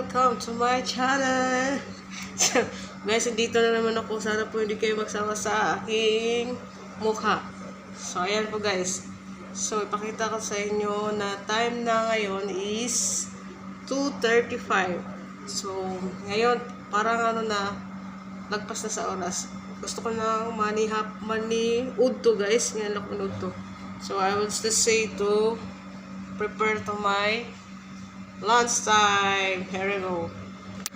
welcome to my channel. So, guys, dito na naman ako. Sana po hindi kayo magsama sa aking mukha. So, ayan po guys. So, ipakita ko sa inyo na time na ngayon is 2:35. So, ngayon, parang ano na, lagpas na sa oras. Gusto ko na mani udto guys. Ngayon ako udto. So, I will just say to prepare to my lunch time. Here we go.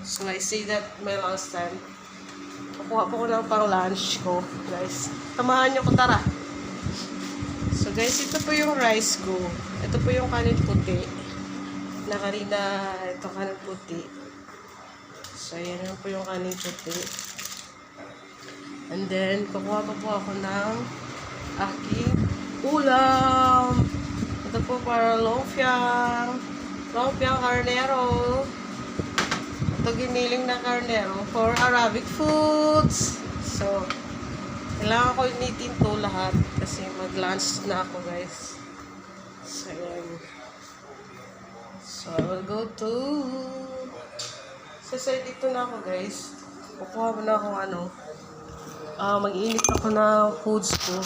So, I see that my lunch time. Kukuha po ko ng pang lunch ko, guys. Tamahan nyo ko, tara. So, guys, ito po yung rice ko. Ito po yung kanin puti. Na kanina, ito kanin puti. So, yan po yung kanin puti. And then, kukuha pa po ako ng aking ulam. Ito po para lumpiang carnero. Ito giniling na carnero for Arabic foods. So, kailangan ko initin to lahat kasi mag-lunch na ako guys. So, yan. So, I will go to sa side dito na ako guys. Kukuha mo na akong mag-iinit ako na foods ko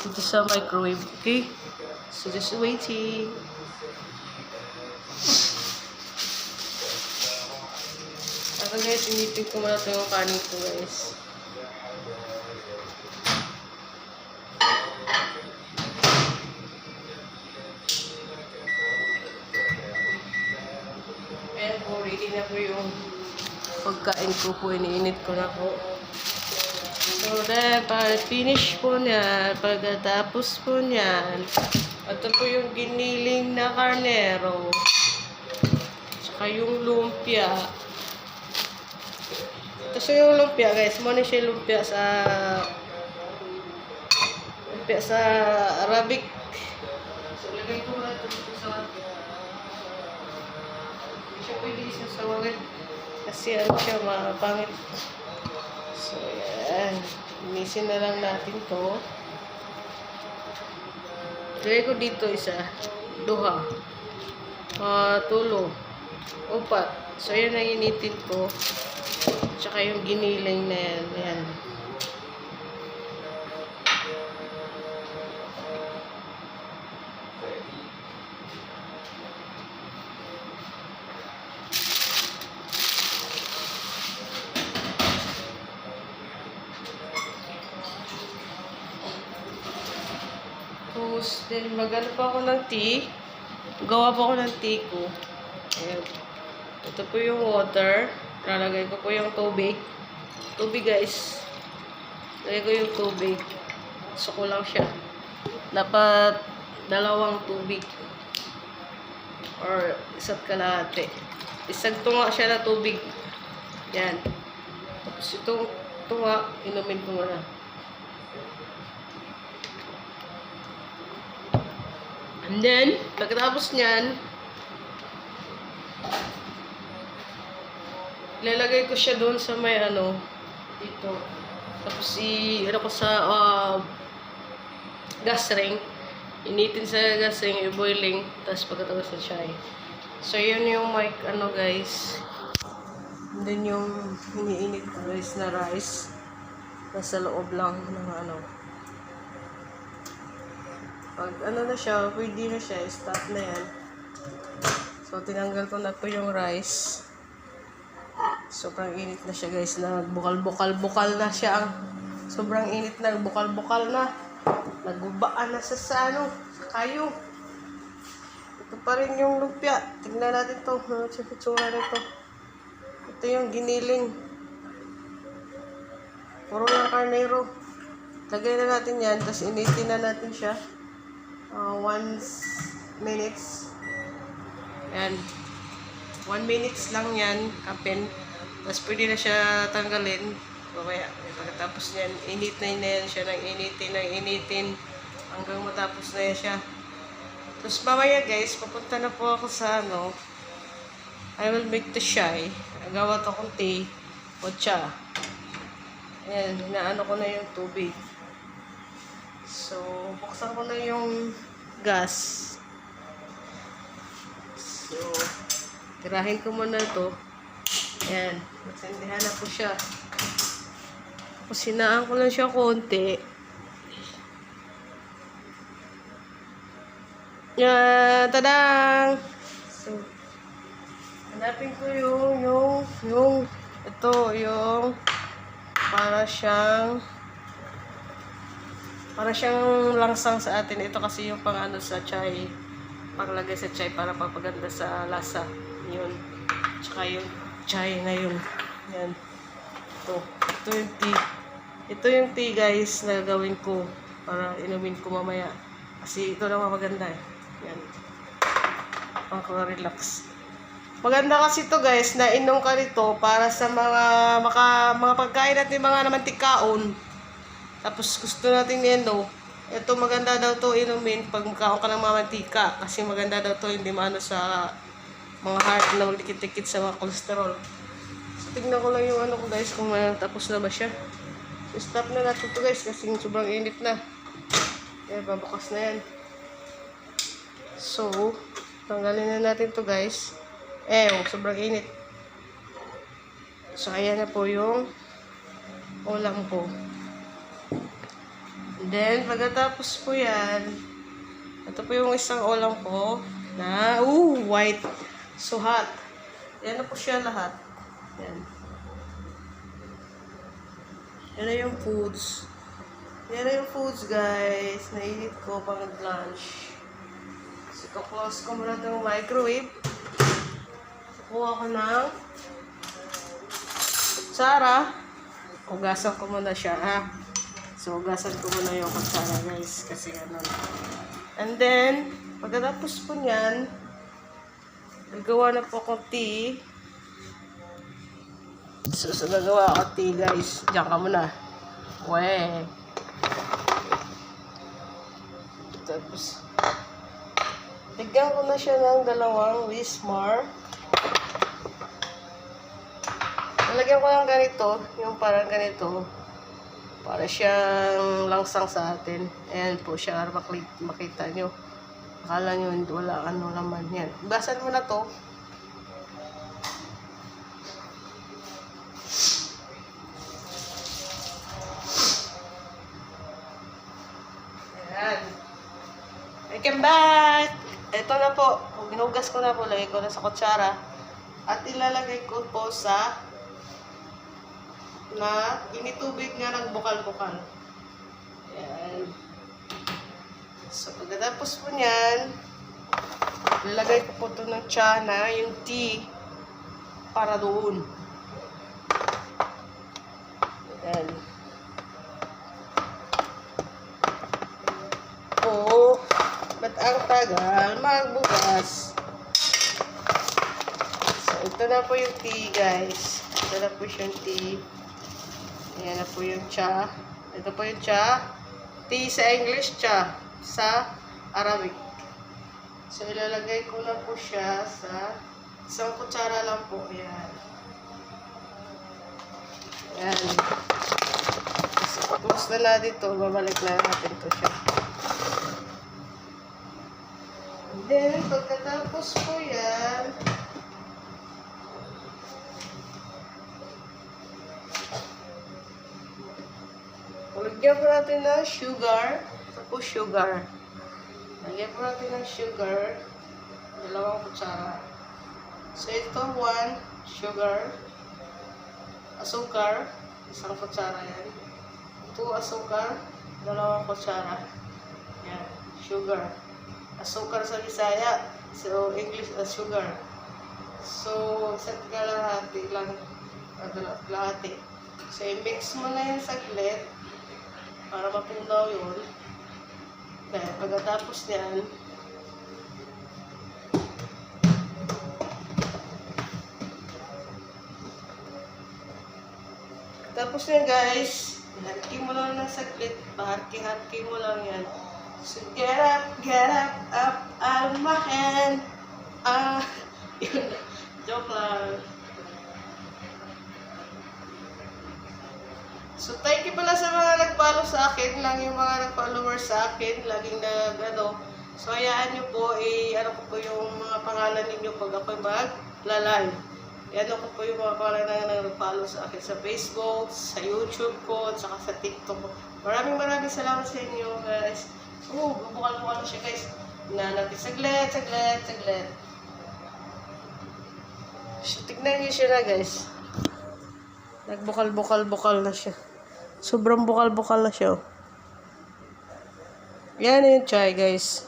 dito sa microwave. Okay? So, just waiting. Ako guys, initin ko muna ito yung kanin ko guys. Ayan po, ready na po yung pagkain ko po. Iniinit ko na po. So then, finish po niyan. Pagkatapos po niyan, ito po yung giniling na karnero. Tsaka yung lumpia. Ito siya yung lumpia guys. Muna siya lumpia sa Arabic. So, lagay ko na ito sa hindi siya pwede isasawagin kasi ano siya mapangit. So, yan. Inisin na lang natin to. Lagay ko dito isa. Duha. Tulo. Upat. So, yan ang initin ko. Tsaka yung giniling na yan. Yan. Tapos, then magano pa ako ng tea. Gawa pa ako ng tea ko. Ayan. Ito po yung water. Lalagay ko po yung tubig. Tubig guys. Lagay ko yung tubig. Suko lang siya. Dapat 2 tubig. Or 1 kalahati. Isang tunga siya na tubig. Yan. Tapos itong tunga, inumin ko muna. And then, pagkatapos nyan, ilalagay ko siya doon sa may dito. Tapos ko sa gas ring. Initin sa gas ring, i-boiling. Tapos pagkatapos na siya So, yun yung mic, guys. And then yung iniinit ko guys na rice. Nasa loob lang ng Pag na siya, pwede na siya. Stop na yan. So, tinanggal ko na po yung rice. Sobrang init na siya guys, na bukal-bukal na siya. Sobrang init na, bukal-bukal na. Nagubaan na sa kayo. Ito pa rin yung lumpia. Tignan natin to. Ano siya pitsura nito. Ito yung giniling. Puro ng karnero. Lagay na natin yan, tapos initin na natin siya. 1 minutes. Yan. 1 minutes lang yan, kapin. Tapos pwede na siya tanggalin. Mamaya, pagkatapos niyan, init na yan siya ng initin. Hanggang matapos na yan siya. Tapos mamaya guys, papunta na po ako sa I will make the chai. Nagawa to akong tea. O cha. Ayan, hinaano ko na yung tubig. So, buksan ko na yung gas. So, tirahin ko muna ito. Ayan, nasindihan na po siya. Kusinaan ko lang siya konti. Yan, tadang! So, hanapin ko ito, yung para siyang langsang sa atin. Ito kasi yung pang ano sa chai, panglagay sa chai para papaganda sa lasa. Yun. Tsaka yung chai na yun. Yan. Ito yung tea. Ito yung tea guys na gagawin ko para inumin ko mamaya. Kasi ito lang maganda eh. Yan. Pang-relax. Maganda kasi ito guys na inom ka nito para sa mga pagkain natin mga namantikaon. Tapos gusto natin ano, ito maganda daw to inumin pag magkaon ka ng mga mantika. Kasi maganda daw to hindi maano sa mga heart na magdikit-dikit sa mga cholesterol. So tignan ko lang yung ano ko guys kung tapos na ba siya. Stop na natin to guys kasi sobrang init na. Yan, babakas na yan. So, tanggalin na natin to guys. Sobrang init. So, ayan na po yung ulam ko. And then, pagkatapos po yan, ito po yung isang ulam ko na, white. So, hot. Yan na po siya lahat. Yan. Yan na yung foods. Yan na yung foods, guys. Nainit ko pang lunch. So, close ko muna itong microwave. Kuha ko ng kutsara. Ugasan ko muna siya, ha? So, ugasan ko muna yung kutsara, guys. Kasi ano. And then, pagkatapos po niyan, gagawa na po akong tea. So, gagawa ako tea, guys. Diyan ka muna. Weh. Tapos, tigyan ko na siya ng 2 Wismar. Nalagyan ko lang ganito, yung parang ganito. Para siyang langsang sa atin. Ayan po siya, makita nyo. Akala nyo, wala ano naman yan. Basan mo na to. Ayan. Welcome back! Ito na po. Ginugas ko na po. Lagay ko na sa kutsara. At ilalagay ko po sa na initubig nga nagbukal-bukal. Ayan. So, pagkatapos po niyan, ilalagay ko po ito ng tsana, yung tea, para doon. Ayan. Ba't ang tagal magbukas? So, ito na po yung tea, guys. Ito na po yung tea. Ayan na po yung cha. Ito po yung cha. Tea sa English, cha. Sa Arabic. So, ilalagay ko na po siya sa isang kutsara lang po. Ayan. Ayan. So, tapos na natin ito. Babalik na natin ito siya. Then, pagkatapos po yan, lagyan po natin ng sugar. Ito po sugar. Lagyan po natin ng sugar. 2 kutsara. So, ito 1 sugar. Asukar. 1 kutsara yan. 2 asukar. 2 kutsara. Yan. Sugar. Asukar sa Bisaya. So, English as sugar. So, isa't kalahati lang. Kalahati. So, i-mix mo na yung saglit para mapunaw yun. Dahil pagkatapos niyan, tapos niyan guys, harki mo lang ng saglit. Paharki-harki mo lang yan. So, get up, out of my hand. Yun. Joke lang. So, thank you pala sa mga nag-follow sa akin. Lang yung mga nag-followers sa akin. Laging nag-ano. So, hayaan nyo po, ano ko po yung mga pangalan ninyo pag ako'y mag-live. Yan ako po yung mga pangalan na nag-follow sa akin sa Facebook, sa YouTube ko, at saka sa TikTok ko. Maraming salamat sa inyo guys. Bukal-bukal siya guys. Nanapit saglit. So, tignan niyo siya na guys. Nagbukal-bukal na siya. Sobrang bukal-bukal na siya. Yan yung chai guys.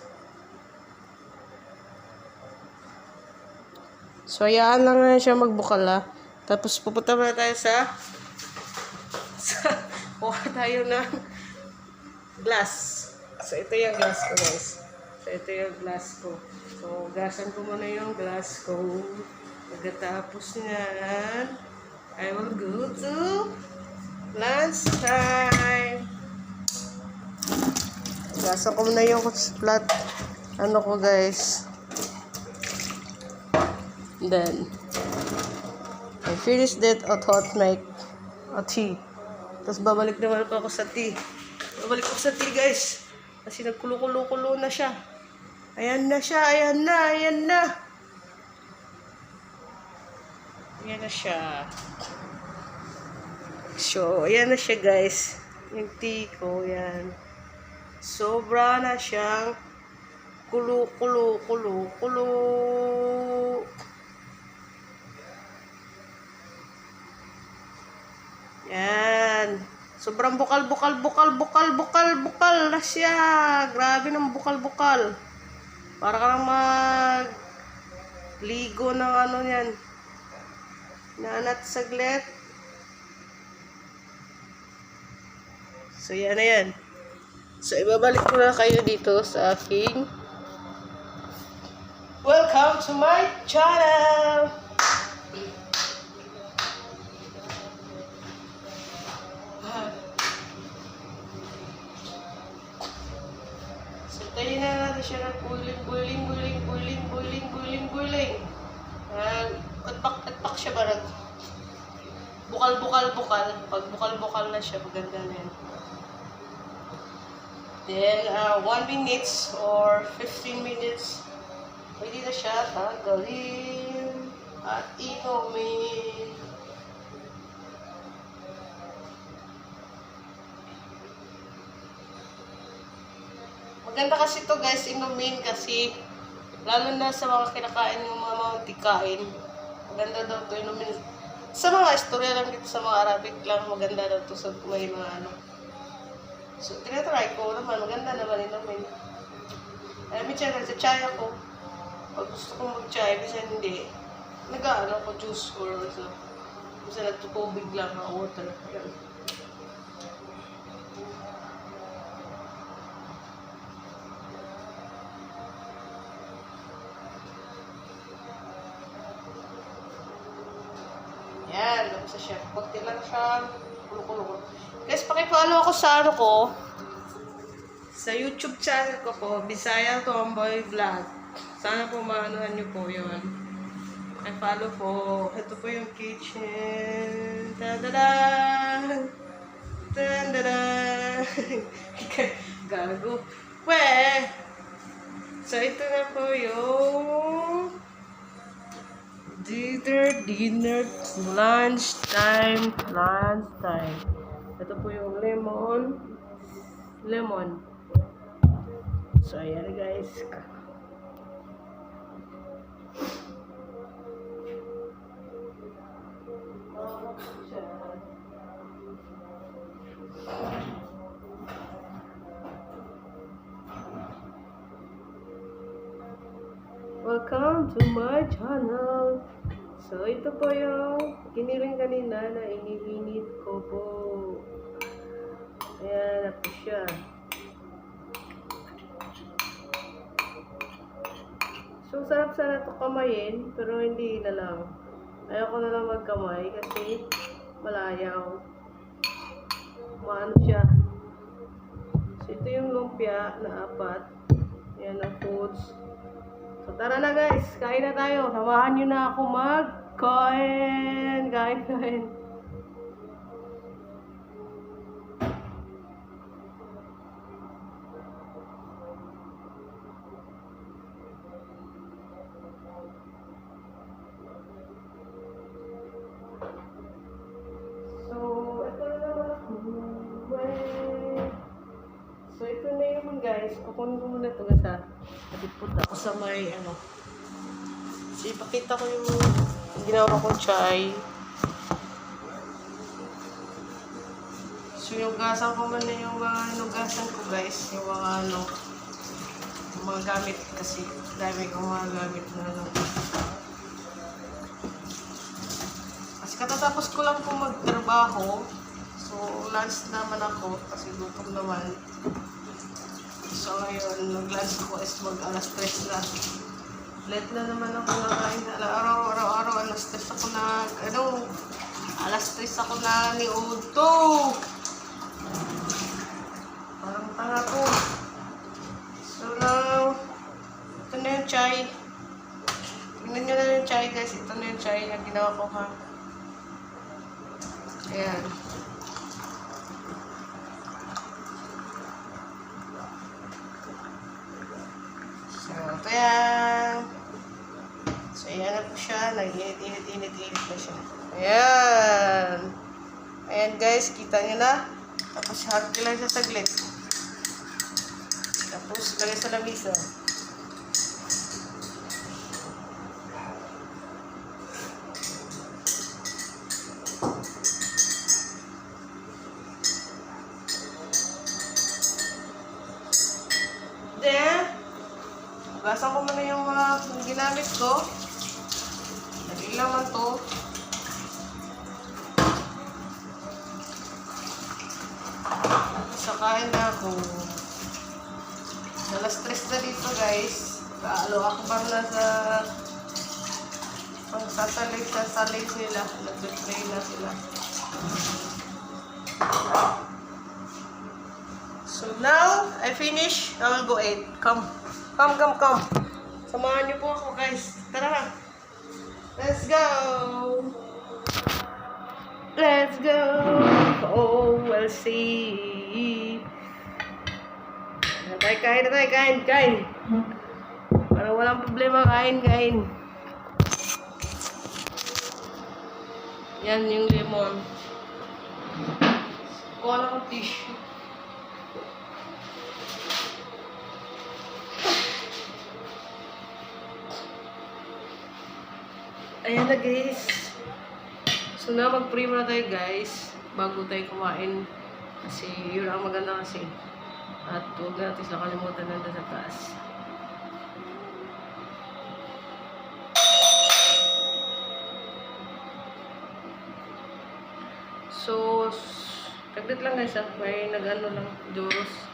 So, hayaan lang na siya magbukal ha. Tapos, pupunta muna tayo sa kuha tayo ng glass. So, ito yung glass ko, guys. So, gasan ko muna yung glass ko. Pagkatapos niyan, I will go to lunch time. Gasan ko muna yung flat. Ano ko, guys. Then, I finish that at hot make a tea. Tapos babalik naman ako sa tea. Guys. Kasi nagkulo-kulo-kulo na siya. Ayan na siya. Ayan na siya. So, ayan na siya guys. Yung tea ko, yan. Sobra na siyang kulo-kulo. Yan. Sobrang bukal na siya. Grabe ng bukal. Para ka lang ligo ng ano yan. Nanat saglit. So, yan na yan. So, ibabalik ko na kayo dito sa aking welcome to my channel! So, tayo na natin siya ng boiling. Atpak siya ba? Bukal. Pag bukal na siya, maganda na yan. Then, 1 minutes or 15 minutes, pwede na siya tagalin at inumin. Maganda kasi ito guys, inumin kasi lalo na sa mga kinakain ng mga tikain. Maganda daw ito inumin. Sa mga istorya lang dito, sa mga Arabic lang, maganda daw ito sa may mga ano. So, tinatry ko naman. Maganda naman inumin. Minsan, nagsa-chai ako. Pag gusto kong mag-chai, minsan hindi. Nag-ano ko, juice or so. Minsan nagtutubig lang ng water. Ayan. Yan, tapos siya. Kunti lang siya. Kulo. Guys, pakipollow ako sa ano ko. Sa YouTube channel ko po, Bisaya Tomboy Vlog. Sana po maanuhan nyo po yun. Pakipollow po. Ito po yung kitchen. Tadada! Gago. So, ito na po yung dinner, lunch time. Ito po yung lemon. So, ayan guys. Welcome to my channel. So, ito po yung kiniling kanina na iniinit ko po. Ayan na po siya. So, sarap sana ito kamayin, pero hindi na lang. Ayoko na lang magkamay kasi malayaw. Maano siya. So, ito yung lumpia na 4. Ayan ang foods. So, tara na guys, kain na tayo. Samahan nyo na ako mag-kain. Kain. So, ito na naman ako. So, ito na yun guys. Kukunin ko muna ito sa napipot ako sa may ano. So, ipakita ko yung ginawa kong chai. So, hinugasan ko man na yung mga hinugasan ko guys. Yung mga ano, yung mga gamit kasi dami kong mga gamit na ano. Kasi katatapos ko lang po magtrabaho. So, lunch naman ako kasi gutom naman. So, ngayon, nag-lunch ko is mag-alas 3 na. Late na naman ako nakain. Araw-araw, alas 3 ako na, alas 3 ako na ni Uto. Parang tanga ko. So, now, ito na yung chai. Tingnan nyo na yung chai guys. Ito na yung chai na ginawa ko ha. Ayan. So, ito yan. So, ayan na po siya. Nag-init na siya. Ayan. Ayan guys, kita nyo na. Tapos, harap lang siya saglit. Tapos, lagay sa lamisa. Then, hugasan ko muna yung mga ginamit ko. Lagay naman to. Sakain na ako. Alas 3 na dito guys. Kaalo akbar na sa pagsasalay sila. Nag-play na sila. So now, I finish. I will go eat. Come. Samahan niyo po ako guys. Tara. Let's go. Let's go. Oh, we'll see. Kain. Para walang problema, kain. Yan yung lemon. Kuha lang ang tissue. Ayan na guys. So na mag-pray muna tayo guys. Bago tayo kumain. Kasi yun ang maganda kasi. At huwag natin sila kalimutan nandun sa taas. So, taglit lang guys ha. May nag-ano lang, Joros.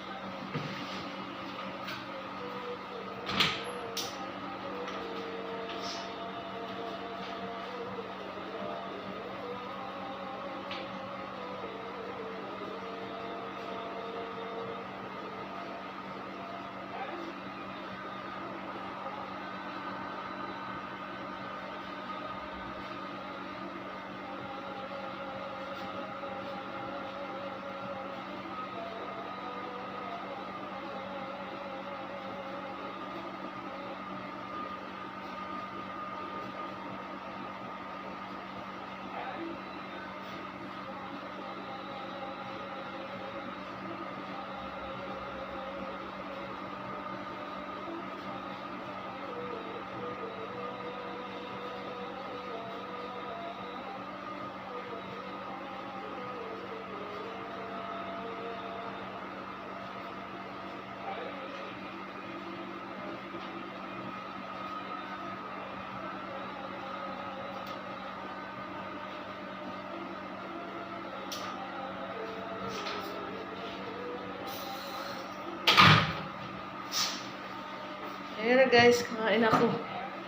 Ayan na guys, kakain ako.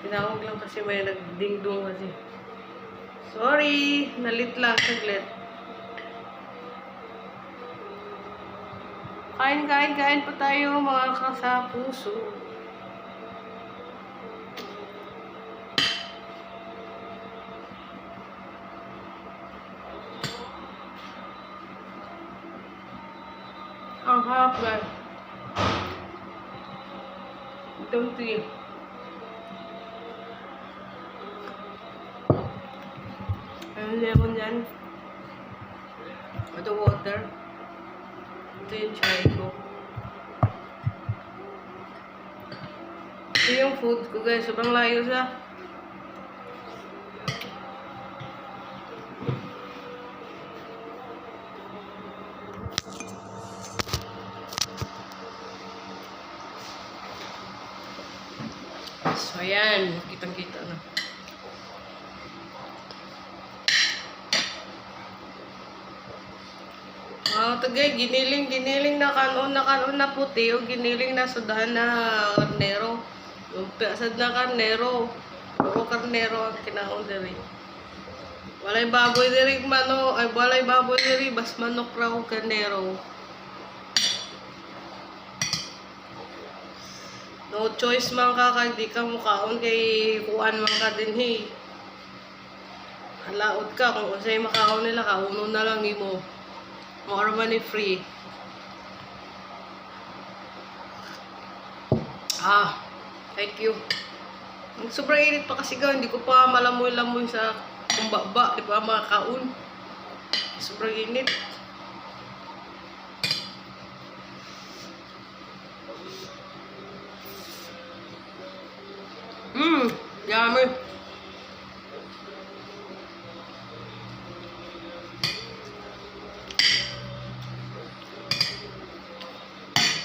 Tinawag lang kasi may nagdingdong kasi. Sorry, nalit lang, saglit. Kain pa tayo mga kasapuso. Ang harap guys. Itong tea. Ayan Bili ako niyan. Ito water. Ito yung chai ko. Ito yung food ko guys. Sobrang layo siya. So, ayan. Kitang-kita na. Tagay, giniling na kanon na puti o giniling na sudahan na karnero. Yung piasad na karnero. Puro karnero ang kinaon diri. Walay baboy diri mano, ay walay baboy diri bas manok raw o karnero. No choice man ka kay di ka mukaon kay kuan man ka dinhi. Halaot ka kung unsay makaon nila kauno na lang imo. More money free. Thank you. Sobrang init pa kasi ga, hindi ko pa malamoy-lamoy sa kumbaba, di ba mga kaon. Sobrang init. Yummy.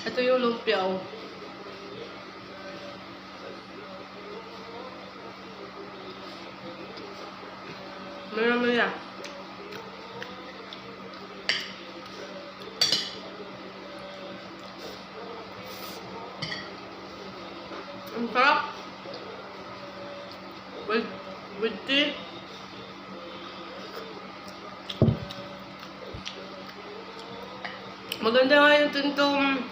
Ito yung lumpia. Meron yan. Ang sarap. With tea. Maganda nga yung tintong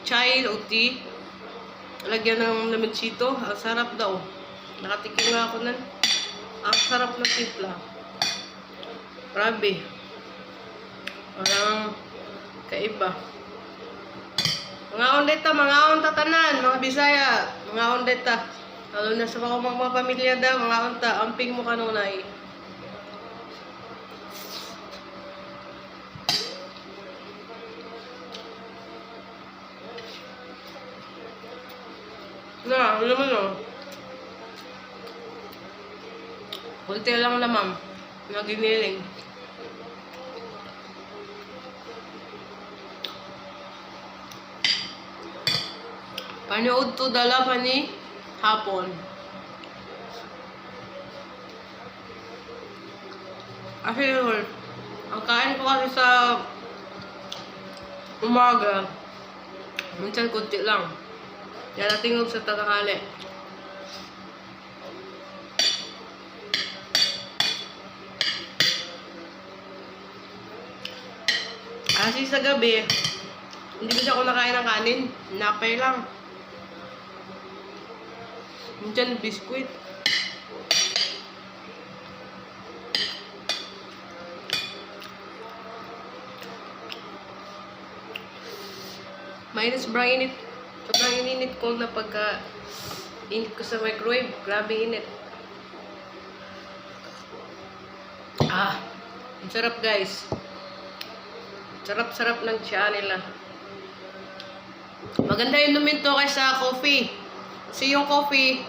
chai o tea. Lagyan ng lamencito. Ang sarap daw. Nakatikim nga ako nun. Ang sarap ng timpla. Grabe. Parang kaiba. Mga ondeta, mga onta tanan, mga Bisaya, mga ondeta. Lalo na sa mga pamilya da, mga onta, amping mo kanunay. Na, ano naman o. Kunti lang naman. Na giniling. Panood to dala pa ni hapon. Kasi ang kain ko kasi sa umaga, minsan kunti lang. Kaya natingog sa tanghali. Kasi sa gabi, hindi kasi ako nakain ng kanin. Napay lang. Minsan biskuit. Mainit, sobrang init. Sobrang ininit ko na pagka init ko sa microwave. Grabe init. Ang sarap guys. Sarap-sarap ng tsa nila. Maganda inumin to kaysa coffee. Kasi yung coffee,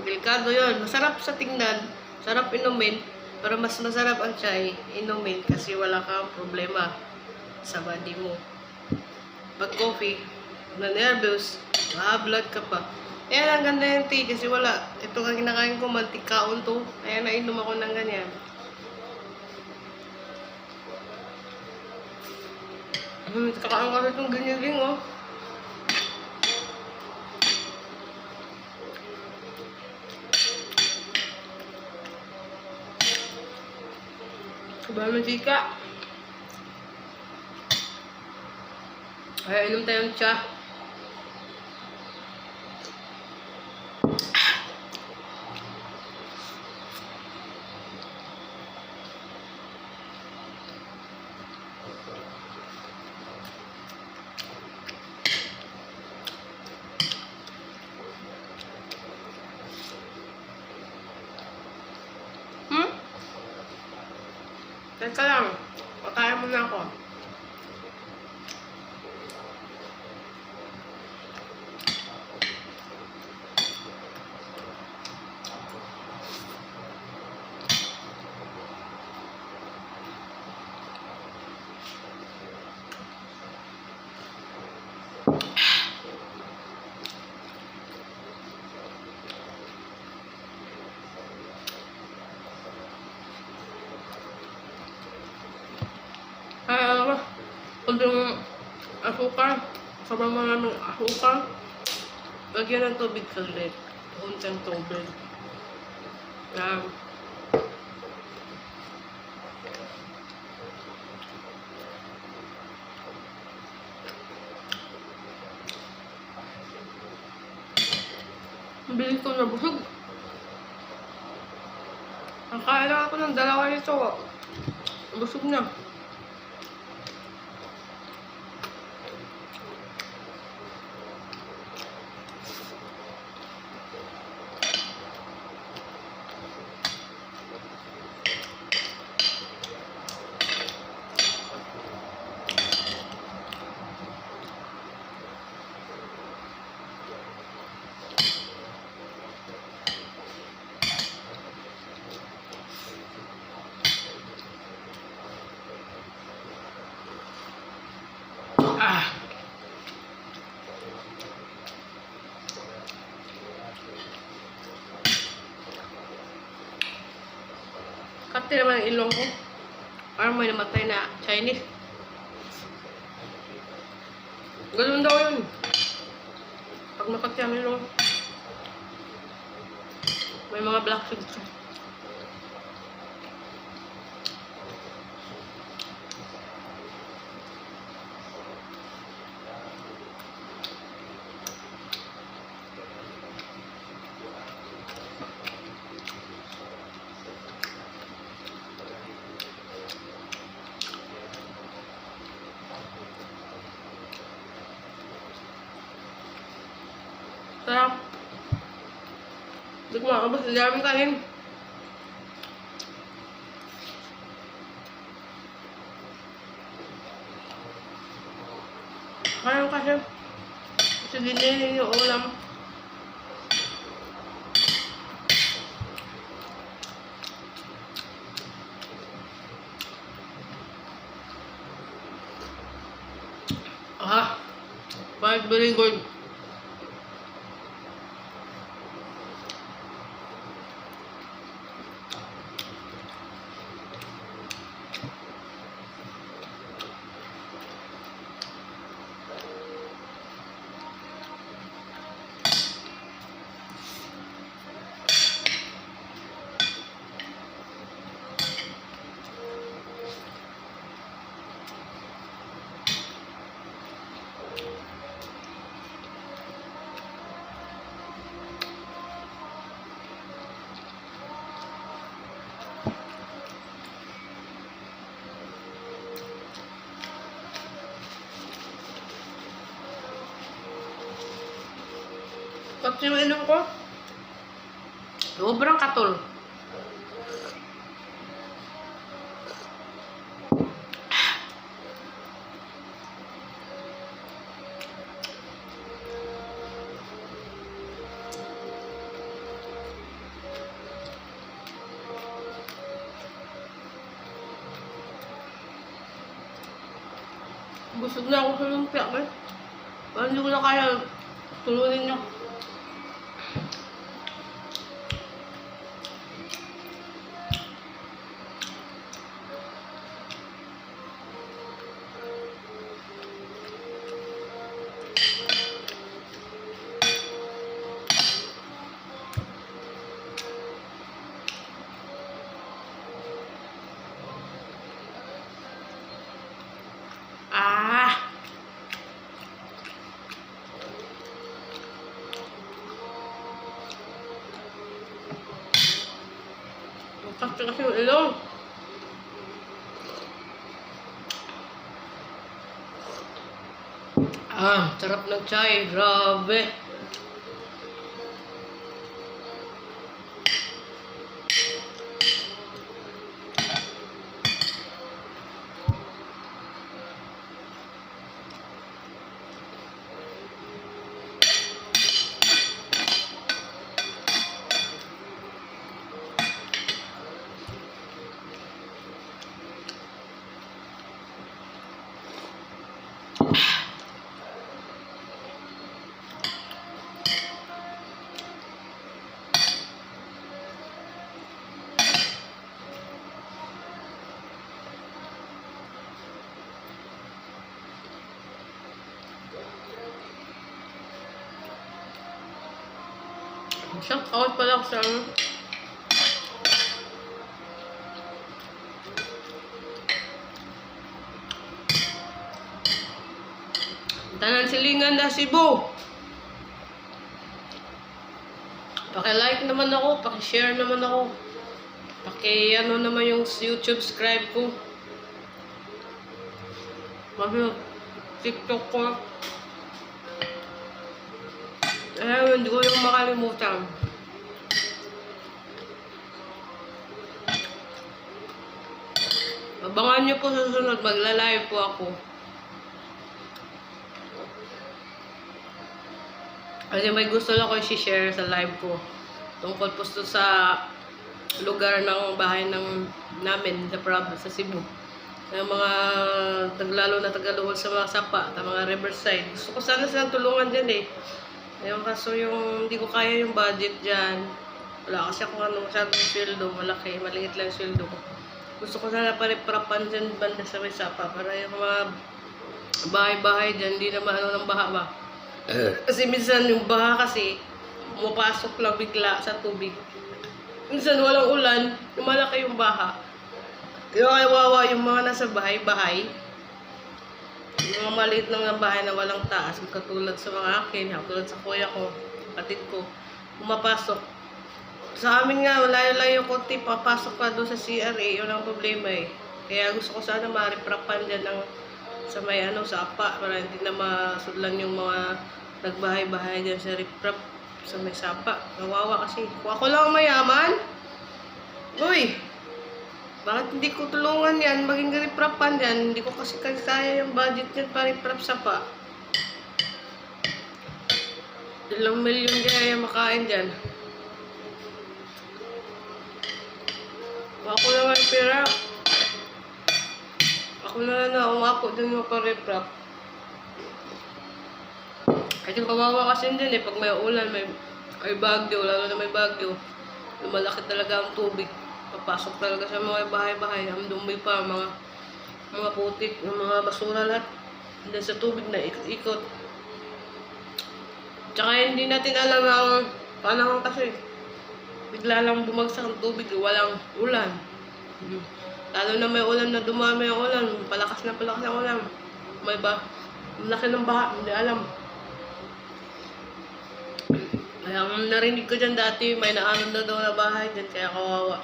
delikado yun. Masarap sa tingnan. Sarap inumin. Pero mas masarap ang chai inumin kasi wala kang problema sa body mo. Pag coffee, na-nervous, blood ka pa. Kaya lang ganda yung tea kasi wala. Ito ang kinakain ko, mantikaon to. Kaya nainom ako ng ganyan. Kakain ko rin itong ganyan oh. Sobrang mantika. Ay, inom tayong tsa. Teka lang. Patayan mo na ako. Ay, alam mo, kung asukal, sobrang maraming asukal, lagyan ng tubig saglit. Untang tubig. Yan. Bili ko na busog. Nakain lang ako ng dalawa nito. Busog na. Kati naman ang ilong ko. Parang may namatay na Chinese. Ganun daw yun. Pag makati ang ilong, may mga black seeds. Sarap. Hindi ko makakabas. Hindi namin kanin. Kaya kasi. Kasi dinilin yung ulam. But very good. Kasi yung inom ko, sobrang katol. Busog na ako sa lumpia, eh. Parang hindi ko na kaya tulunin niyo. Kasi yung ilong. Sarap ng chai. Grabe. Shout out pala sa Tanan Silingan na Cebu. Paki-like naman ako, paki-share naman ako. Paki-ano naman yung YouTube subscribe ko. Paki TikTok ko. Hindi ko yung makalimutan. Abangan nyo po sa susunod, magla-live po ako. Kasi may gusto lang ko i-share sa live ko. Tungkol po sa lugar ng bahay namin sa province, sa Cebu. Yung mga lalo na tagaluhod sa mga sapa, sa mga riverside. Gusto ko sana silang tulungan dyan eh. Yung kaso yung hindi ko kaya yung budget dyan. Wala kasi ako masyadong sweldo, malaki, maliit lang yung sweldo ko. Gusto ko sana pariprapan dyan banda sa may sapa para yung mga bahay-bahay dyan, hindi na maano ng baha ba. Kasi minsan yung baha kasi pumapasok lang bigla sa tubig. Minsan walang ulan, yung malaki yung baha. Yung kawawa yung mga nasa bahay-bahay. Yung mga maliit lang ng bahay na walang taas, katulad sa mga akin, katulad sa kuya ko, kapatid ko, pumapasok. Sa amin nga, layo-layo konti, papasok ka doon sa CRA, yun ang problema eh. Kaya gusto ko sana mariprapan dyan ng sa may sa apa, para hindi na masudlan yung mga nagbahay-bahay dyan sa riprap, sa may sapa. Kawawa kasi. Kung ako lang mayaman, uy, bakit hindi ko tulungan yan, maging riprapan dyan? Hindi ko kasi kaya yung budget yan para riprap sapa. Ilang milyon kaya makain dyan. Ako lang ang pera. Ako na umako dun yung pariprap. Kasi kawawa kasi din eh, pag may ulan, may bagyo, lalo na may bagyo, lumalaki talaga ang tubig. Papasok talaga sa mga bahay-bahay, ang dumi pa, mga putik, mga basura lahat. Hindi sa tubig na ikot. Tsaka hindi natin alam ang panahon kasi. Bigla lang bumagsak ang tubig, walang ulan. Lalo na may ulan na dumami ang ulan, palakas ang ulan. May laki ng baha, hindi alam. Kaya narinig ko dyan dati, may naanon na daw na bahay dyan, kaya kawawa.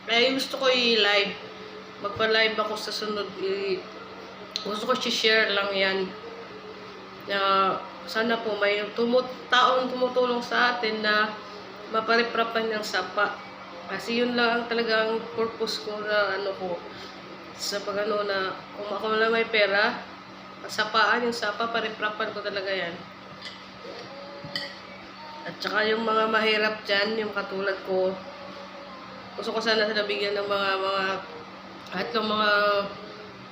Kaya gusto ko i-live. Magpa-live ako sa sunod. Gusto ko i-share lang yan. Na sana po may taong tumutulong sa atin na mapariprapan ng sapa. Kasi yun lang ang talagang purpose ko na sa na kung ako na may pera, sapaan yung sapa, pariprapan ko talaga yan. At saka yung mga mahirap dyan, yung katulad ko, gusto ko sana nabigyan ng kahit ng mga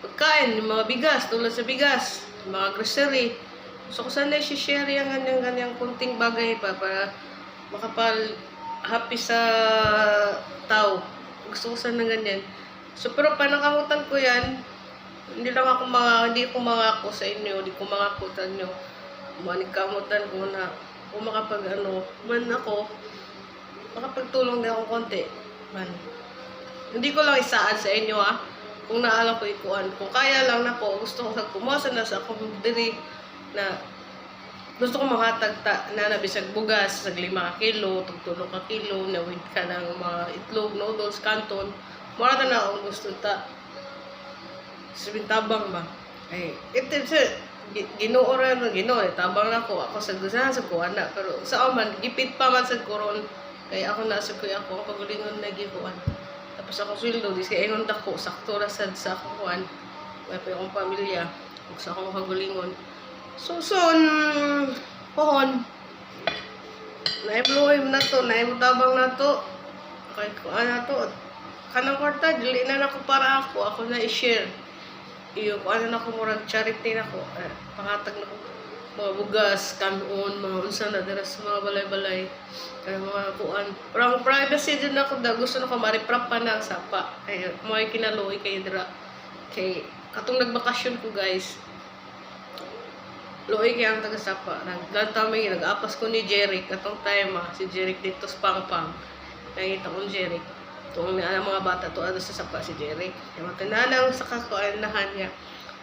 pagkain, yung mga bigas, tulad sa bigas, mga grocery. Gusto ko sana i-share yung ganyang kunting bagay pa para makapal-happy sa tao. Gusto ko sana ganyan. So, pero panakamutan ko yan, hindi ko mangako sa inyo, hindi ko mangako sa inyo. Manikamutan ko na kung makapagtulong din ako konti. Hindi ko lang isaad sa inyo kung naalam ko ikuan. Kung kaya lang na po, gusto ko sa kumasa na sa akong diri na gusto ko makatagta na nabisag bugas, sa 5 kilo, 3 kilo, nawid ka ng mga itlog, noodles, kanton. Marata na akong gusto ta. Sabing tabang ba? Ay, ito sir, ginoo tabang na ako sa gusahan sa kuwan na. Pero sa aman, gipit pa man sa koron. Kaya ako nasa kuya ako, ang pagulingon na gikuan. Tapos ako sweldo, di kaya inong dako, sakto rasad sa akong kuwan. May pa akong pamilya, sa akong pagulingon. So, pohon. Naibluhay mo na to, naimutabang na to. Okay, kuan na to. Kanang kwarta, dili na ako para ako na i-share. Iyo, kuan na ako, murag charity na ako. Pangatag na ko. Mga bugas, kanon, mga unsa na dira sa mga balay-balay. Kaya mga kuan. Pero ang privacy din ako, gusto na ko mariprap pa na ang sapa. Kaya mga kinaluoy kayo dira. Kay, katong nagbakasyon ko guys. Luoy kaya ang taga-sapa. Naglantamay, nag-apas ko ni Jeric. Atong time si Jeric dito sa Pangpang. Nakita ko ni Jeric. Itong mga bata, to ano sa sapa si Jeric. Yung matinanang sa kakuanahan niya.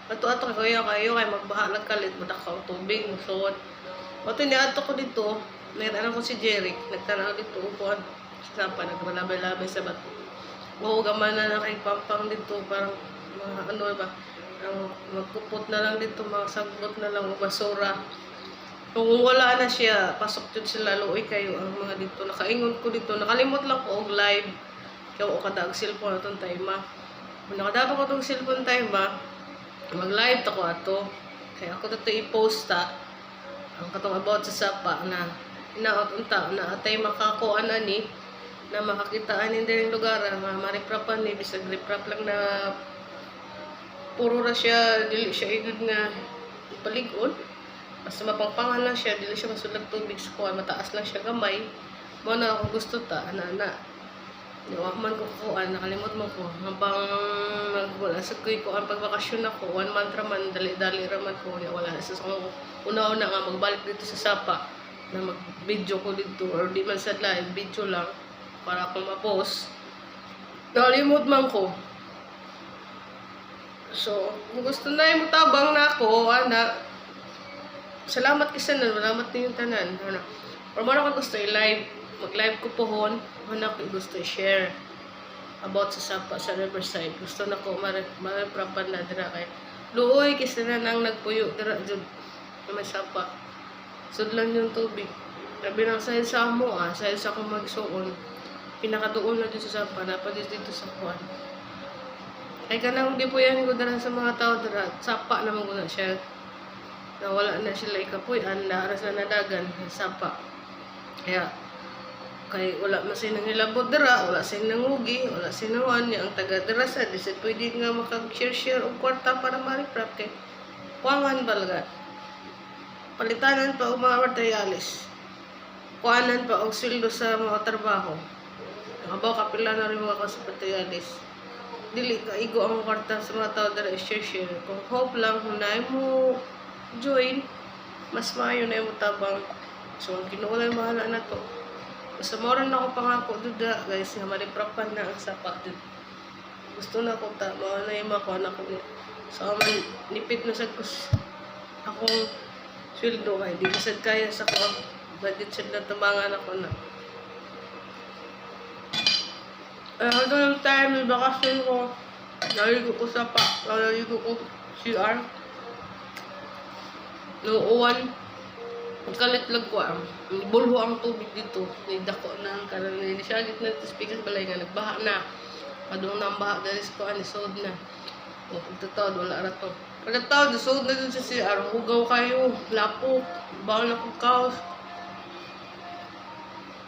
Ato-ato kayo kay magbahalag kalit. Madakaw tubig, musuot. Ato niato ko dito. Nagtanong ko si Jeric. Nagtanong dito. Upuan sa sapa. Nagbalabay-labay sa bato. Oo, gaman na kay Pangpang dito. Parang mga ano ba. Magpupot na lang dito, mga sagbot na lang, basura. Kung wala na siya, pasok yun sila, luoy kayo ang mga dito. Nakaingon ko dito, nakalimot lang ko og live. Kaya o kadag cellphone atong time ma. Kung nakadapa ko itong cellphone time ma, mag-live ako ato. Kaya ako dito i-post ang katong about sa sapa na inaot unta na atay makakuan ani na makakitaan din yung lugar na mariprapan ni bisag riprap lang na puro ra siya, dili siya igod nga paligon. Basta mapangpangan lang siya, dili siya masulag tubig sa kuwan, mataas lang siya gamay. Mo na ako gusto ana. Wa man ko kuan, nakalimot mo ko. Habang wala sa kuan pagbakasyon ako, 1 month ra man, dali-dali ra man ko. Wala na sa una-una nga magbalik dito sa sapa na mag-video ko dito or di man sa live, video lang para akong ma-post. Nakalimot man ko. So, kung gusto na yung mutabang na ako, salamat kasi na, salamat din yung tanan. Or mo na ko gusto i-live, mag-live ko pohon, mo na ko gusto i-share about sa sapa, sa Riverside. Gusto na ko, mariprapan na dira kay luoy, kasi na nang nagpuyo dira, dyan, na may sapa. Sudlan yung tubig. Sabi lang sahil sa amo, sahil sa akong magsuon, pinakatuon na dito sa sapa, napadis dito sa kuwan. Ay kanang di po yan ko dara sa mga tao dara, sapa naman ko na siya. Nawala na sila ikapuyan, naaras na nadagan, sapa. Kaya, kay wala masin nang hilabot dara, wala sin nangugi, wala sin nawan, ang taga dara sa, di sa pwede nga makag-share-share o kwarta para mariprap kay kuwangan balaga. Palitanan pa o mga materialis. Kuwanan pa o sweldo sa mga trabaho. Nakabaw kapila na rin mga materialis. Dili ka igo ang kwarta sa mga tao dara share. Kung hope lang hunay mo join, mas maayo na mo tabang. So ang kinuulay mahala na to. Basta moron na ako pangako duda guys nga maliprapan na ang sapat dud. Gusto na ko ta mao na yung makuha na ko. So man nipit na sad ko akong sweldo kay di sad kaya sa ko budget sad na tabangan ako na. Ito yung time, may bakasyon ko. Naligo ko sa naligo ko CR. Noon, pagkalitlag ko bulho ang tubig dito. Nidako na ang kanan. Nisyagit na ito speakers balay nga. Nagbaha na. Padung na ang baha dahil ko anisod na. O, pagtatawad, wala ra to. Pagtatawad, isod na dun sa CR. Hugaw kayo, lapok, bawal na kong kaos.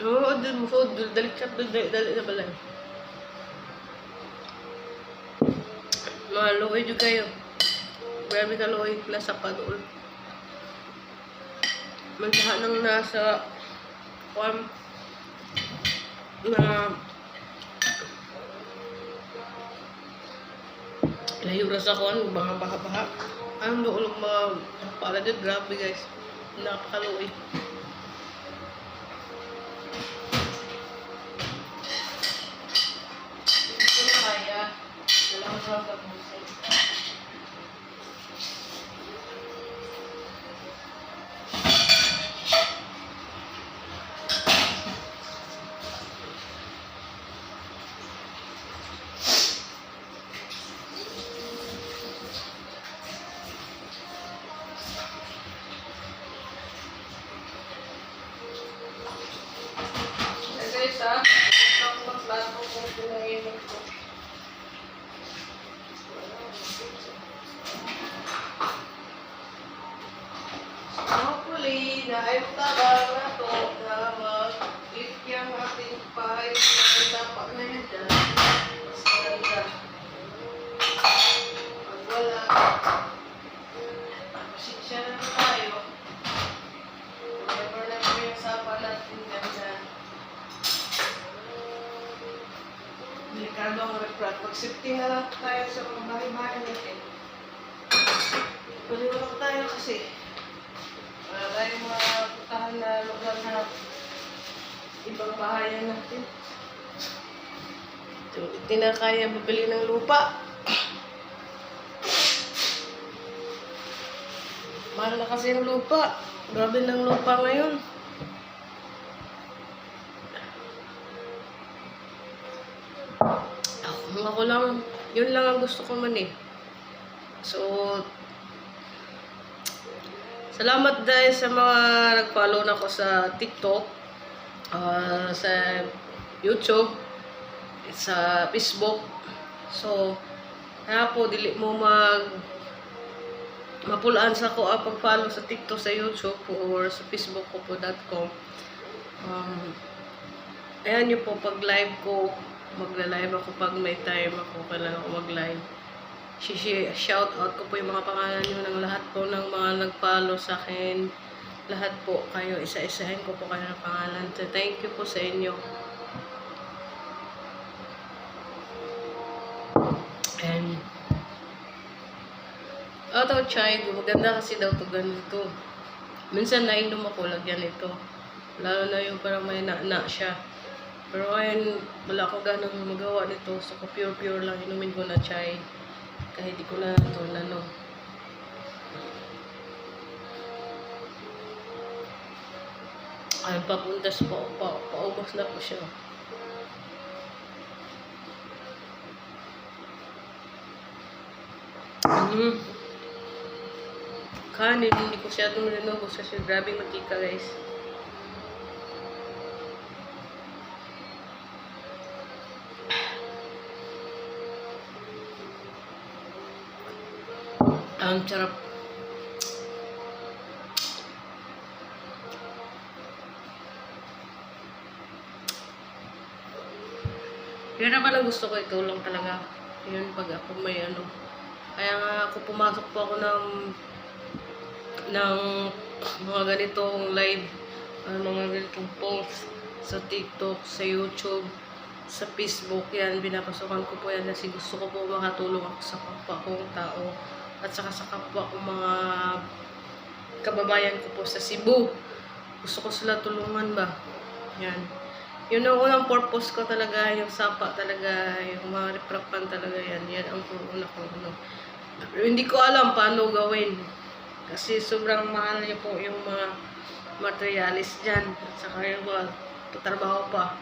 Oo, dun mo sod, dalikat, dali na balay. Mga luoy juga kayo. Grabe ka luoy. Nasa padool. Magsaha nang nasa na layo ras ako. Baha-baha. Ang doon mga para dyan. Grabe guys. Napakaluoy. Ito na kaya. Walang hanggang musay. Guys itong magbago kung pinainit ko. Hopefully, dahil tabang na to na mag-click yung ating pipe na tapak na yun dyan. Mas maganda. Pag wala, pasensya na tayo. Never na po yung sapa natin ganda. Delikado ang refrat. Mag-safety na lang tayo sa mga bahay-bahay natin. Paliwala ko tayo kasi Wala tayong mga putahan na lugar na ibang bahayan natin. So, hindi na kaya mabili ng lupa. Mahal na kasi yung lupa. Grabe ng lupa ngayon. Ako lang, yun lang ang gusto ko man eh. So, salamat dahil sa mga nag-follow na ko sa TikTok, sa YouTube, sa Facebook. So, kaya po, dili mo mapulaan sa ko pag-follow sa TikTok, sa YouTube, or sa Facebook ko po.com. Ayan nyo po, pag live ko, magla-live ako pag may time ako, kailangan ako mag-live. Shout out ko po yung mga pangalan nyo ng lahat po ng mga nag-follow sa akin. Lahat po kayo, isa-isahin ko po kayo ng pangalan. So, thank you po sa inyo. And ito, chai, maganda kasi daw to ganito. Minsan nainom ako, lagyan ito. Lalo na yung parang may na siya. Pero ngayon, wala ko ganang magawa nito. So, pure lang, inumin ko na chai. Kahit di ko na ito, ay, papuntas po, paubos na po siya. Kanin, hindi ko siya lumulunogos kasi grabe matika, guys. Ang sarap. Yun naman ang gusto ko, itulong talaga. Yun pag ako may ano. Kaya nga ako pumasok po ako ng mga ganitong live, mga ganitong post sa TikTok, sa YouTube, sa Facebook. Yan, binapasukan ko po yan kasi gusto ko po makatulong ako sa kapwa kong tao at saka sa kapwa kong mga kababayan ko po sa Cebu. Gusto ko sila tulungan ba. Yan. Yun ang unang purpose ko talaga, yung sapa talaga, yung mga reprapan talaga yan. Yan ang una ko. Pero hindi ko alam paano gawin. Kasi sobrang mahal niyo po yung mga materialis dyan. At saka yung mga patrabaho pa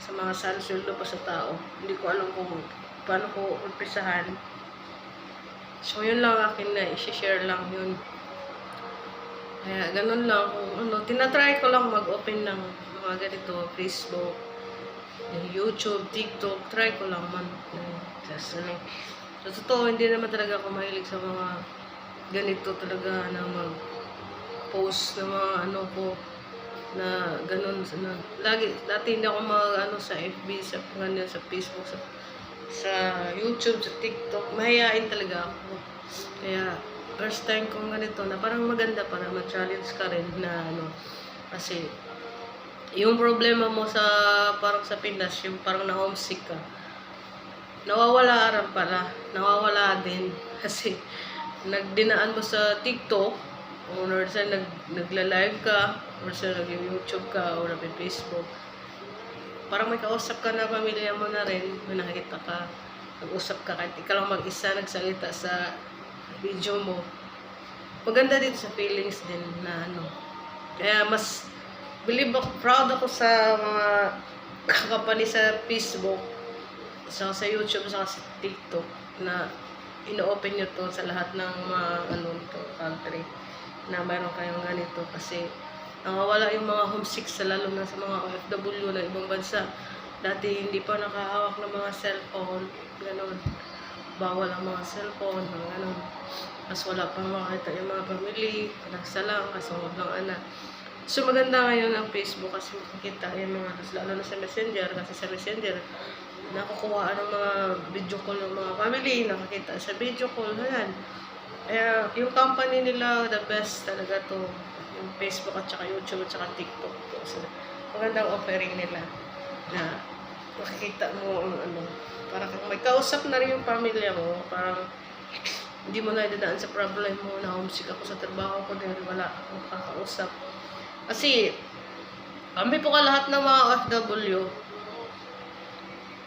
sa mga salsuldo pa sa tao. Hindi ko alam kung paano ko umpisahan. So yun lang akin na i-share lang yun. Kaya ganun lang kung ano. Tinatry ko lang mag-open ng mga ganito, Facebook, YouTube, TikTok. Try ko lang man. Just, so totoo, hindi naman talaga ako mahilig sa mga ganito talaga na mag-post na mga ano ko na ganun. Dati hindi ako mag-ano sa FB, sa ganyan, sa Facebook, sa YouTube, sa TikTok. Mahihain talaga ako. Kaya, first time kong ganito na parang maganda para ma-challenge ka rin na ano. Kasi, yung problema mo sa parang sa Pinas, yung parang na-homesick ka, nawawala rin pala. Nawawala din. Kasi, nagdinaan mo sa TikTok, or sa nagla-live ka, or sa nag-YouTube ka, or nag-Facebook, parang may kausap ka na, pamilya mo na rin, may nakita ka, nag-usap ka, kahit ikaw lang mag-isa, nagsalita sa video mo. Maganda din sa feelings din na ano. Kaya mas proud ako sa mga company sa Facebook, sa YouTube, sa TikTok, na ino-open nyo to sa lahat ng mga country na mayroon kayong ganito. Kasi nawawala yung mga homesick lalo na sa mga OFW na ibang bansa. Dati hindi pa nakahawak ng mga cellphone, gano'n. Bawal ang mga cellphone, mga gano'n. Mas wala pang makita yung mga family, nagsa lang, kasungod ng anak. So maganda ngayon ang Facebook kasi makikita yung mga, lalo na sa Messenger, kasi sa Messenger, nakukuha ng mga video call ng mga family, nakakita sa video call, yan. Kaya yung company nila, the best talaga to. Yung Facebook at saka YouTube at saka TikTok. So, magandang offering nila na makikita mo ang ano. Parang may kausap na rin yung pamilya mo. Parang Hindi mo na idadaan sa problem mo na homesick ako sa trabaho ko dahil wala akong kakausap. Kasi, kami po ka lahat ng mga OFW,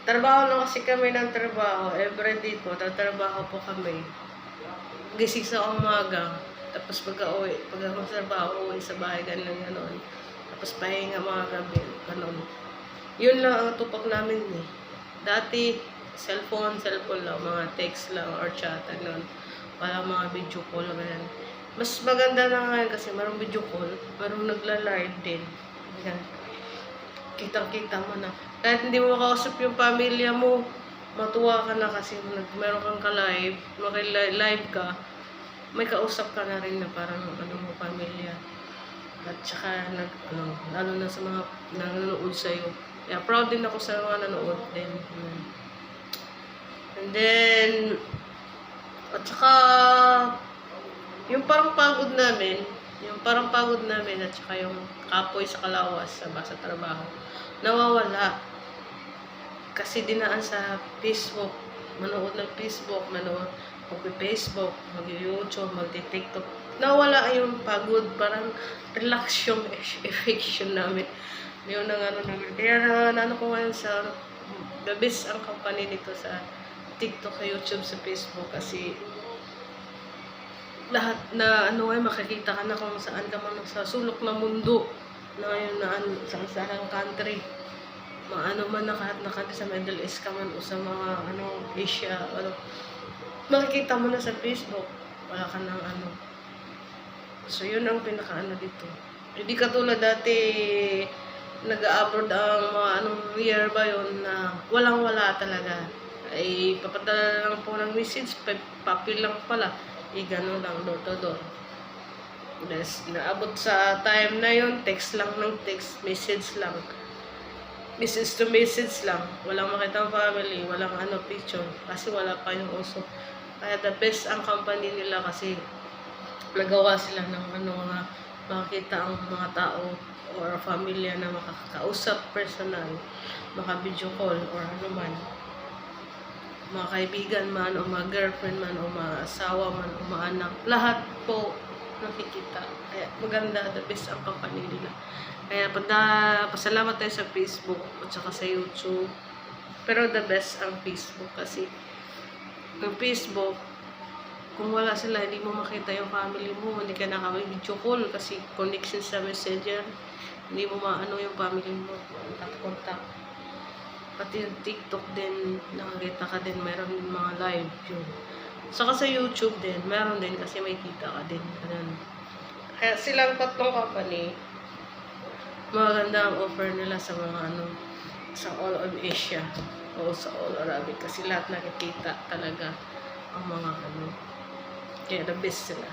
trabaho lang kasi kami ng trabaho. Everyday po, tatrabaho po kami. Gising sa umaga, tapos pagka-uwi, pag ako sa trabaho, uwi sa bahay, ganon. Tapos pahinga mga gabi, ganon. Yun lang ang tupak namin eh. Dati, cellphone lang, mga text lang or chat, ganon. Wala mga video call, ganon. Mas maganda na ngayon kasi marong video call, marong nagla-live din. Yan. Kitang-kita mo na. Kahit hindi mo makausap yung pamilya mo, matuwa ka na kasi meron kang ka-live, maki-live ka, may kausap ka na rin na parang ano mo pamilya. At saka lalo na sa mga nanonood sa'yo. Kaya proud din ako sa mga nanonood din. And then, at saka, yung parang pagod namin at saka yung kapoy sa kalawas sa trabaho, nawawala. Kasi dinaan sa Facebook, manood ng Facebook, mag-Facebook, mag-YouTube, mag-TikTok. Nawala yung pagod, parang relax yung affection namin. Yun ang ano namin. Kaya naano ko ngayon sa the best ang company nito sa TikTok, sa YouTube, sa Facebook kasi lahat na ano ay makikita ka na kung saan ka man sa sulok ng mundo na ngayon na sa sarang country. Maano man na kahit sa Middle East ka man o sa mga Asia, makikita mo na sa Facebook. Wala ka ng So yun ang pinaka dito. Hindi katulad dati nag-abroad ang mga year ba yun na walang-wala talaga. Ay papadala lang po ng message, papel lang pala. Gano'n lang, door to door. Naabot sa time na yun, text lang ng text, message lang. Message to message lang. Walang makitang family, walang picture. Kasi wala pa yung uso. Kaya the best ang company nila kasi nagawa sila ng makakita ang mga tao or pamilya na makakausap personal, maka-video call or man. Mga kaibigan man, o mga girlfriend man, o mga asawa man, o mga anak. Lahat po nakikita. Kaya maganda, the best ang company nila. Kaya pasalamat tayo sa Facebook at saka sa YouTube. Pero the best ang Facebook kasi yung Facebook, kung wala sila, hindi mo makita yung family mo, hindi ka nakaka-video call kasi connection sa messenger. Hindi mo maano yung family mo, contact. Pati yung TikTok din, nakakita ka din, meron din mga live yun. Saka sa YouTube din, meron din kasi may kita ka din. Ganun. Kaya silang tatlong company, maganda ang offer nila sa mga sa all of Asia o sa all Arabic kasi lahat nakikita talaga ang mga kaya the best sila.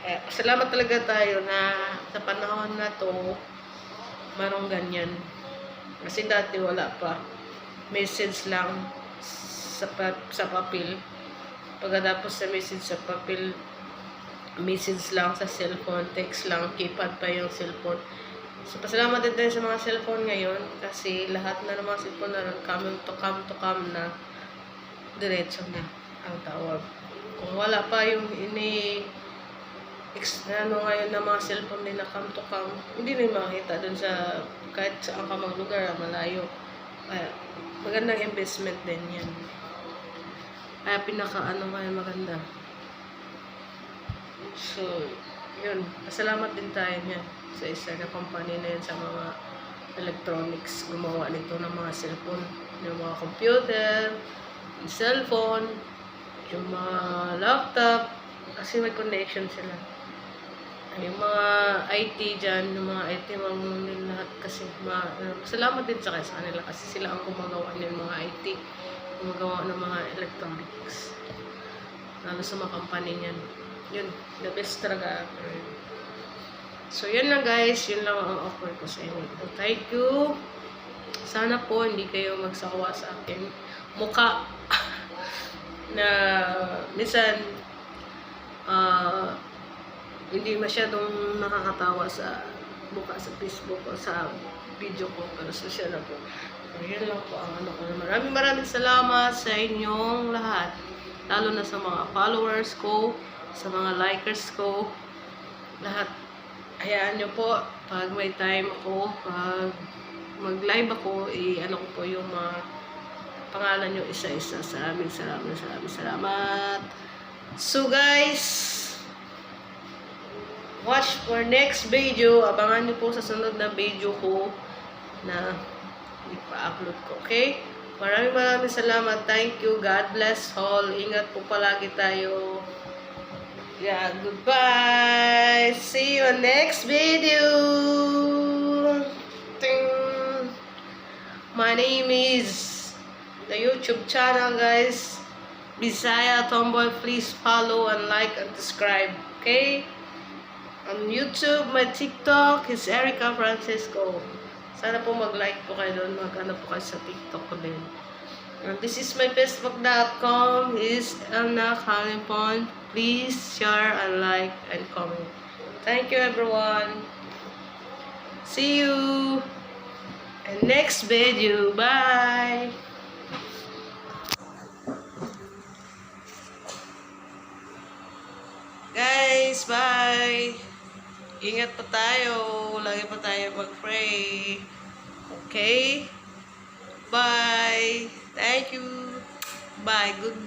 Kaya salamat talaga tayo na sa panahon na to, marong ganyan. Kasi dati wala pa. Message lang sa papel. Pagkatapos sa message sa papel, message lang sa cellphone, text lang, keypad pa yung cellphone. So, pasalamat din tayo sa mga cellphone ngayon kasi lahat na ng mga cellphone na come to come na diretso na ang tawag. Kung wala pa yung ngayon na mga cellphone din na come to come, hindi rin makita dun sa kahit saan ka mang lugar, malayo. Kaya, magandang investment din yan. Kaya ngayon maganda. So, yun. Pasalamat din tayo niyan sa isa na company na yun sa mga electronics. Gumawa nito ng mga cellphone, yung mga computer, yung cellphone, yung mga laptop, kasi may connection sila. Yung mga IT dyan, yung mga IT mga lahat kasi salamat din sa kanila kasi sila ang gumagawa ng mga IT, gumagawa ng mga electronics. Lalo sa mga company niyan. Yun, the best talaga. So, yun lang guys, yun lang ang offer ko sa inyo. Thank you. Sana po hindi kayo magsawa sa akin mukha na minsan hindi masyadong nakakatawa sa mukha sa Facebook o sa video ko, pero social na po. Yun lang po ang ano ko. Maraming salamat sa inyong lahat. Lalo na sa mga followers ko, sa mga likers ko, lahat. Hayaan nyo po, pag may time ako, pag mag-live ako, ano ko po yung mga pangalan nyo isa-isa. Salamat. So guys, watch for next video. Abangan nyo po sa sunod na video ko na ipa-upload ko. Okay? Maraming salamat. Thank you. God bless all. Ingat po palagi tayo. Yeah, goodbye. See you on next video. Ting. My name is the YouTube channel, guys. Bisaya Tomboy. Please follow and like and subscribe. Okay? On YouTube, my TikTok is Erica Francisco. Sana po mag-like po kayo doon. Mag-ano po kayo sa TikTok ko din. And this is my Facebook.com. Is Elna Kalimpon. Please share and like and comment. Thank you everyone. See you in next video. Bye. Guys, bye. Ingat pa tayo. Lagi pa tayo mag-pray. Okay? Bye. Thank you. Bye. Good.